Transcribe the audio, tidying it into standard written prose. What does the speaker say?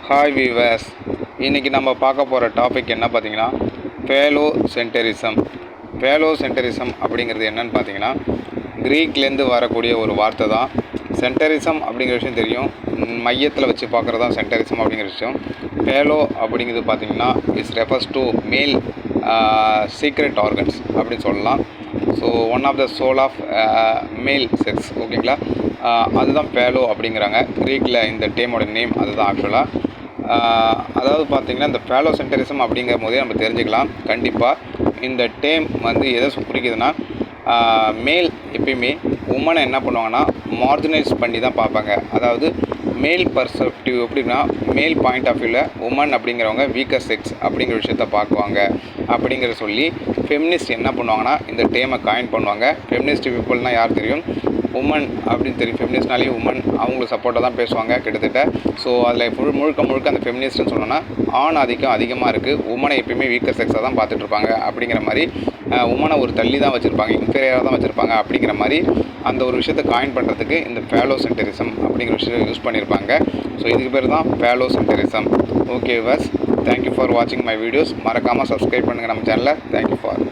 Hi viewers, இன்றைக்கி நம்ம பார்க்க போகிற டாபிக் என்ன பார்த்தீங்கன்னா ஃபேலோசென்டரிசம். ஃபேலோசென்டரிசம் அப்படிங்கிறது என்னன்னு பார்த்தீங்கன்னா க்ரீக்லேருந்து வரக்கூடிய ஒரு வார்த்தை தான். சென்டரிசம் அப்படிங்கிற விஷயம் தெரியும், மையத்தில் வச்சு பார்க்குறது தான் சென்டரிசம் அப்படிங்கிற விஷயம். ஃபேலோ அப்படிங்கிறது பார்த்தீங்கன்னா it's refers to male secret organs அப்படின்னு சொல்லலாம். So one of the sole of male sex, ஓகேங்களா. அதுதான் ஃபேலோ அப்படிங்கிறாங்க. க்ரீக்கில் இந்த டேமோட நேம் அதுதான் ஆக்சுவலாக. அதாவது பார்த்திங்கன்னா இந்த ஃபேலோசென்டரிசம் அப்படிங்கிற போதே நம்ம தெரிஞ்சுக்கலாம். கண்டிப்பாக இந்த டேம் வந்து எதை குறிக்குதுன்னா, மேல் எப்பயுமே உமனை என்ன பண்ணுவாங்கன்னா மார்ஜினைஸ் பண்ணி தான் பார்ப்பாங்க. அதாவது மேல் பர்ஸ்பெக்டிவ் எப்படின்னா, மேல் பாயிண்ட் ஆஃப் வியூவில் உமன் அப்படிங்கிறவங்க வீக்கர் செக்ஸ் அப்படிங்கிற விஷயத்த பார்க்குவாங்க அப்படிங்கிற சொல்லி ஃபெமினிஸ்ட் என்ன பண்ணுவாங்கன்னா இந்த டேமை காயின் பண்ணுவாங்க. ஃபெமினிஸ்ட் பீப்புள்னால் யார் தெரியும்? உமன் அப்படின்னு தெரியும். ஃபெமினிஸ்ட்னாலே உமன் அவங்களுக்கு சப்போர்ட்டாக தான் பேசுவாங்க கிட்டத்தட்ட. ஸோ அதில் முழுக்க அந்த ஃபெமினிஸ்ட்னு சொன்னோன்னா ஆண் ஆதிக்கம் அதிகமாக இருக்குது. உமனை எப்பயுமே வீக்கர் செக்ஸாக தான் பார்த்துட்ருப்பாங்க அப்படிங்கிற மாதிரி, உமனை ஒரு தள்ளி தான் வச்சுருப்பாங்க, இன்ஃபீரியராக தான் வச்சுருப்பாங்க அப்படிங்கிற மாதிரி அந்த ஒரு விஷயத்தை காயின் பண்ணுறதுக்கு இந்த ஃபேலோசென்டரிசம் அப்படிங்கிற விஷயத்தை யூஸ் பண்ணியிருப்பாங்க. ஸோ இதுக்கு பேர் தான் ஃபேலோசென்டரிசம். ஓகே விவர்ஸ், தேங்க்யூ ஃபார் வாட்சிங் மை வீடியோஸ். மறக்காமல் சப்ஸ்கிரைப் பண்ணுங்கள் நம்ம சேனலை. Thank you for